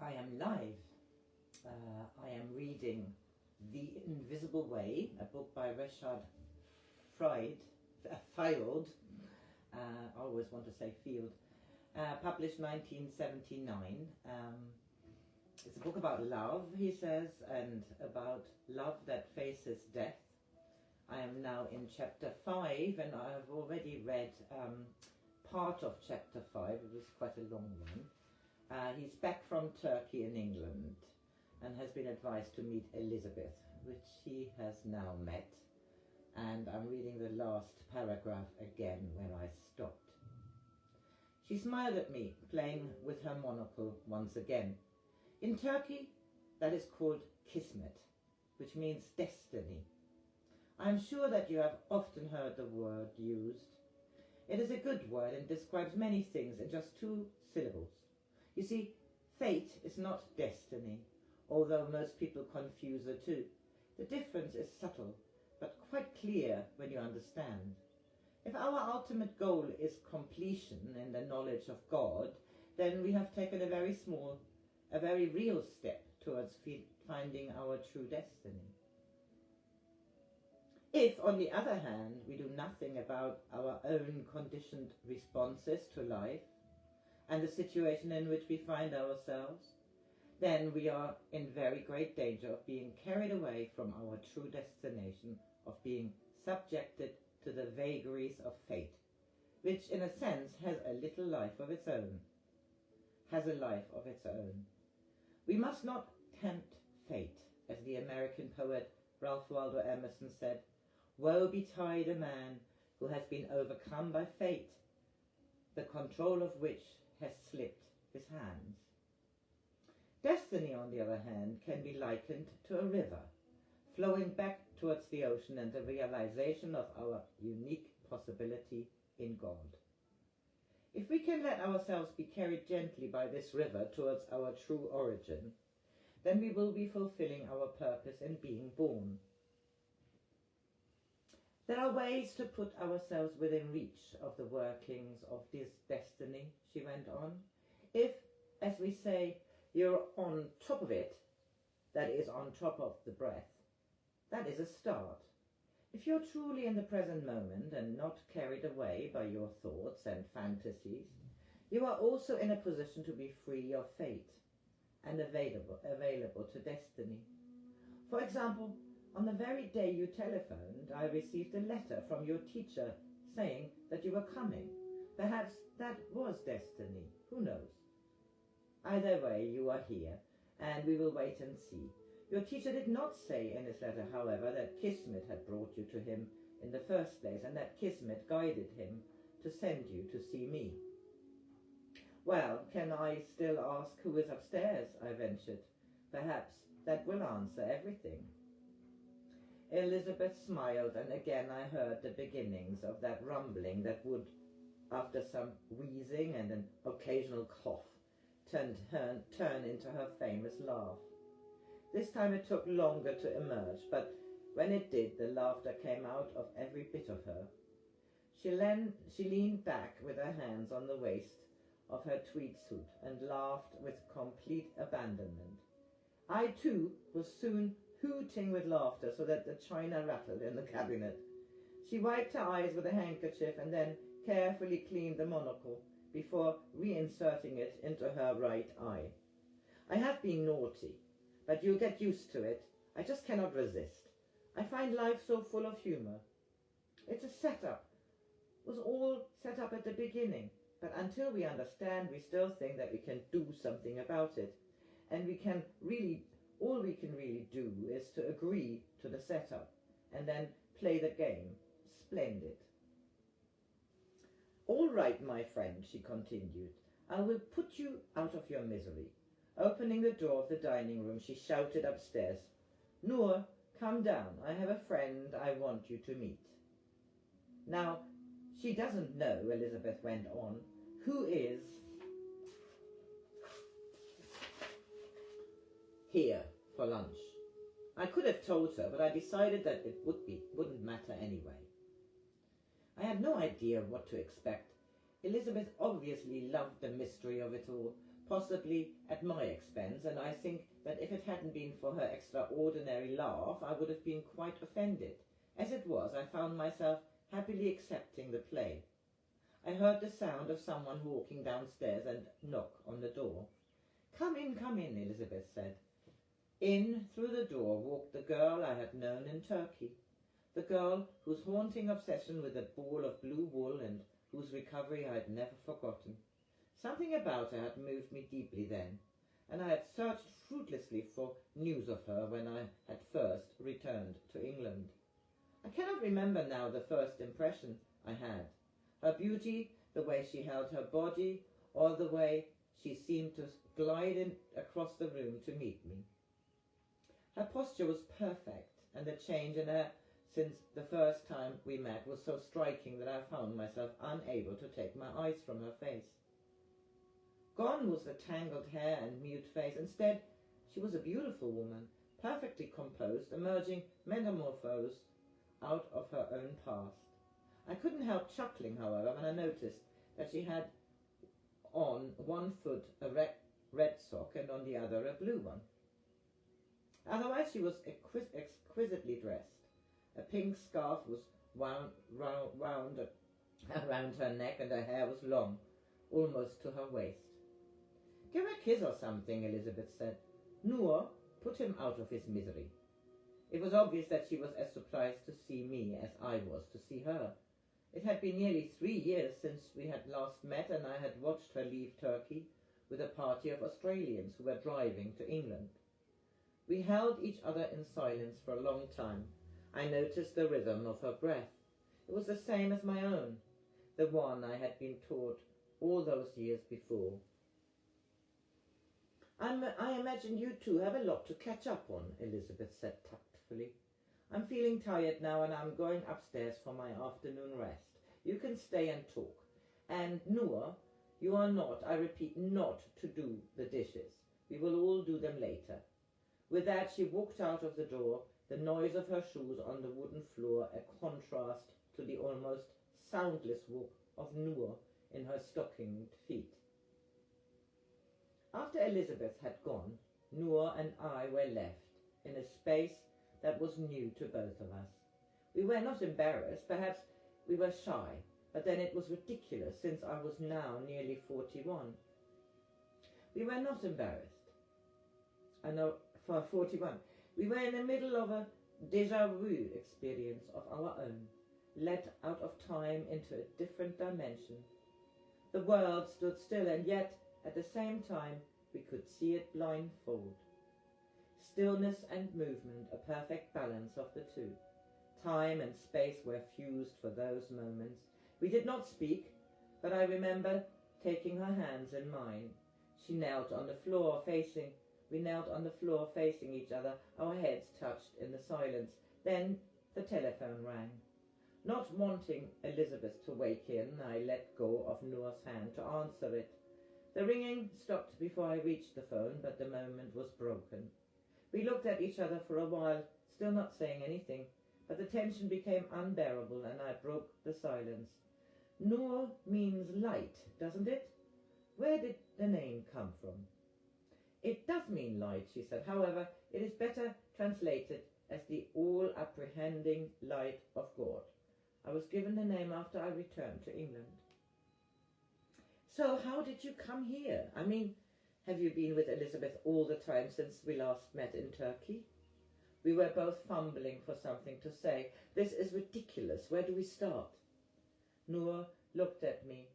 I am live. I am reading The Invisible Way, a book by Reshad Feild. I always want to say Feild. Published 1979. It's a book about love, he says, and about love that faces death. I am now in chapter 5, and I've already read part of chapter 5. It was quite a long one. He's back from Turkey in England and has been advised to meet Elizabeth, which he has now met. And I'm reading the last paragraph again where I stopped. She smiled at me, playing with her monocle once again. In Turkey, that is called kismet, which means destiny. I am sure that you have often heard the word used. It is a good word and describes many things in just 2 syllables. You see, fate is not destiny, although most people confuse the two. The difference is subtle, but quite clear when you understand. If our ultimate goal is completion in the knowledge of God, then we have taken a very real step towards finding our true destiny. If, on the other hand, we do nothing about our own conditioned responses to life and the situation in which we find ourselves, then we are in very great danger of being carried away from our true destination, of being subjected to the vagaries of fate, which in a sense has a little life of its own. We must not tempt fate, as the American poet Ralph Waldo Emerson said. Woe betide a man who has been overcome by fate, the control of which has slipped his hands. Destiny, on the other hand, can be likened to a river, flowing back towards the ocean and the realization of our unique possibility in God. If we can let ourselves be carried gently by this river towards our true origin, then we will be fulfilling our purpose in being born. There are ways to put ourselves within reach of the workings of this destiny, she went on. If, as we say, you're on top of it, that is, on top of the breath, that is a start. If you're truly in the present moment and not carried away by your thoughts and fantasies, you are also in a position to be free of fate and available to destiny. For example, on the very day you telephoned, I received a letter from your teacher saying that you were coming. Perhaps that was destiny. Who knows? Either way, you are here, and we will wait and see. Your teacher did not say in his letter, however, that Kismet had brought you to him in the first place, and that Kismet guided him to send you to see me. Well, can I still ask who is upstairs? I ventured. Perhaps that will answer everything. Elizabeth smiled, and again I heard the beginnings of that rumbling that would, after some wheezing and an occasional cough, turn into her famous laugh. This time it took longer to emerge, but when it did, the laughter came out of every bit of her. She leaned back with her hands on the waist of her tweed suit and laughed with complete abandonment. I, too, was soon hooting with laughter so that the china rattled in the cabinet. She wiped her eyes with a handkerchief and then carefully cleaned the monocle before reinserting it into her right eye. I have been naughty, but you'll get used to it. I just cannot resist. I find life so full of humour. It's a setup. It was all set up at the beginning, but until we understand, we still think that we can do something about it, and all we can really do is to agree to the setup and then play the game. Splendid. All right, my friend, she continued. I will put you out of your misery. Opening the door of the dining room, she shouted upstairs, Noor, come down. I have a friend I want you to meet. Now, she doesn't know, Elizabeth went on, who is here for lunch. I could have told her, but I decided that it wouldn't matter anyway. I had no idea what to expect. Elizabeth obviously loved the mystery of it all, possibly at my expense, and I think that if it hadn't been for her extraordinary laugh, I would have been quite offended. As it was, I found myself happily accepting the play. I heard the sound of someone walking downstairs and knock on the door. Come in, Elizabeth said. In through the door walked the girl I had known in Turkey, the girl whose haunting obsession with a ball of blue wool and whose recovery I had never forgotten. Something about her had moved me deeply then, and I had searched fruitlessly for news of her when I had first returned to England. I cannot remember now the first impression I had. Her beauty, the way she held her body, or the way she seemed to glide in across the room to meet me. Her posture was perfect, and the change in her since the first time we met was so striking that I found myself unable to take my eyes from her face. Gone was the tangled hair and mute face. Instead, she was a beautiful woman, perfectly composed, emerging metamorphosed out of her own past. I couldn't help chuckling, however, when I noticed that she had on one foot a red sock and on the other a blue one. Otherwise she was exquisitely dressed. A pink scarf was wound around her neck, and her hair was long, almost to her waist. Give her a kiss or something, Elizabeth said. Noor, put him out of his misery. It was obvious that she was as surprised to see me as I was to see her. It had been nearly 3 years since we had last met, and I had watched her leave Turkey with a party of Australians who were driving to England. We held each other in silence for a long time. I noticed the rhythm of her breath. It was the same as my own, the one I had been taught all those years before. I imagine you two have a lot to catch up on, Elizabeth said tactfully. I'm feeling tired now, and I'm going upstairs for my afternoon rest. You can stay and talk. And Noor, you are not, I repeat, not to do the dishes. We will all do them later. With that she walked out of the door, the noise of her shoes on the wooden floor a contrast to the almost soundless walk of Noor in her stockinged feet. After Elizabeth had gone, Noor and I were left in a space that was new to both of us. We were not embarrassed, perhaps we were shy, but then it was ridiculous since I was now nearly 41. We were not embarrassed. I know, for 41. We were in the middle of a déjà vu experience of our own, let out of time into a different dimension. The world stood still, and yet, at the same time, we could see it blindfold. Stillness and movement, a perfect balance of the two. Time and space were fused for those moments. We did not speak, but I remember taking her hands in mine. We knelt on the floor facing each other, our heads touched in the silence. Then the telephone rang. Not wanting Elizabeth to wake in, I let go of Noor's hand to answer it. The ringing stopped before I reached the phone, but the moment was broken. We looked at each other for a while, still not saying anything, but the tension became unbearable, and I broke the silence. Noor means light, doesn't it? Where did the name come from? It does mean light, she said. However, it is better translated as the all-apprehending light of God. I was given the name after I returned to England. So how did you come here? I mean, have you been with Elizabeth all the time since we last met in Turkey? We were both fumbling for something to say. This is ridiculous. Where do we start? Noor looked at me.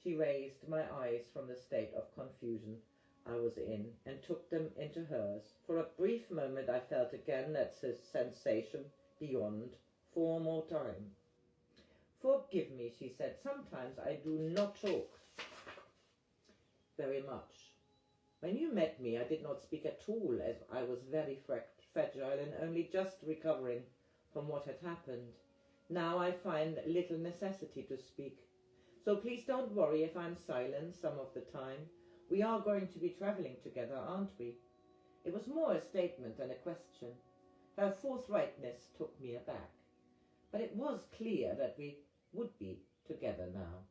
She raised my eyes from the state of confusion I was in and took them into hers. For a brief moment I felt again that sensation beyond form or time. Forgive me, she said. Sometimes I do not talk very much. When you met me, I did not speak at all, as I was very fragile and only just recovering from what had happened. Now I find little necessity to speak. So please don't worry if I'm silent some of the time. We are going to be travelling together, aren't we? It was more a statement than a question. Her forthrightness took me aback. But it was clear that we would be together now.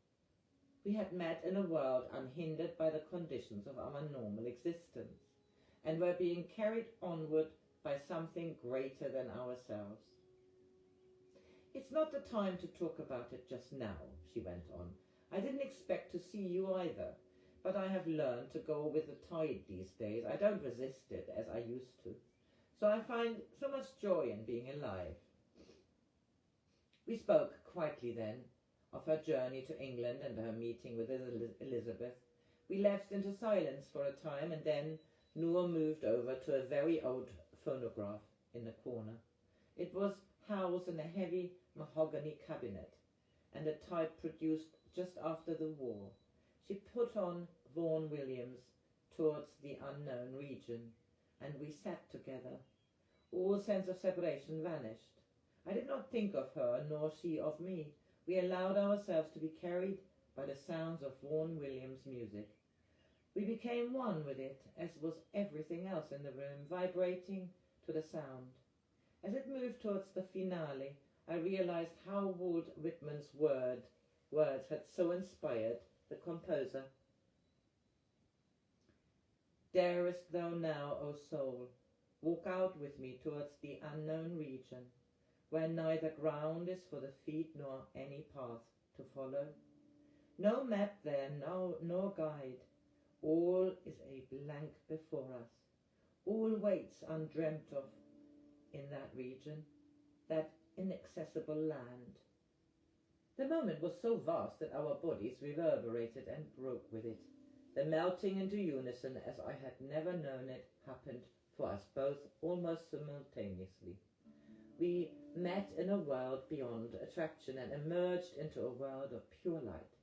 We had met in a world unhindered by the conditions of our normal existence, and were being carried onward by something greater than ourselves. It's not the time to talk about it just now, she went on. I didn't expect to see you either, but I have learned to go with the tide these days. I don't resist it as I used to. So I find so much joy in being alive. We spoke quietly then, of her journey to England and her meeting with Elizabeth. We lapsed into silence for a time, and then Noor moved over to a very old phonograph in the corner. It was housed in a heavy mahogany cabinet, and a type produced just after the war. She put on Vaughan Williams' Towards the Unknown Region, and we sat together. All sense of separation vanished. I did not think of her, nor she of me. We allowed ourselves to be carried by the sounds of Vaughan Williams' music. We became one with it, as was everything else in the room, vibrating to the sound. As it moved towards the finale, I realized how Walt Whitman's words had so inspired the composer. Darest thou now, O soul, walk out with me towards the unknown region, where neither ground is for the feet nor any path to follow? No map there, nor guide. All is a blank before us. All waits undreamt of in that region, that inaccessible land. The moment was so vast that our bodies reverberated and broke with it. The melting into unison, as I had never known it, happened for us both almost simultaneously. We met in a world beyond attraction and emerged into a world of pure light.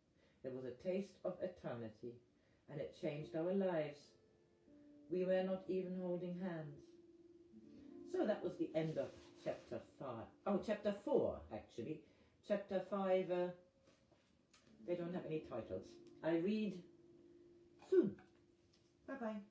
It was a taste of eternity, and it changed our lives. We were not even holding hands. So that was the end of chapter 5. Oh, chapter 4, actually. Chapter 5, they don't have any titles. I read soon. Bye-bye.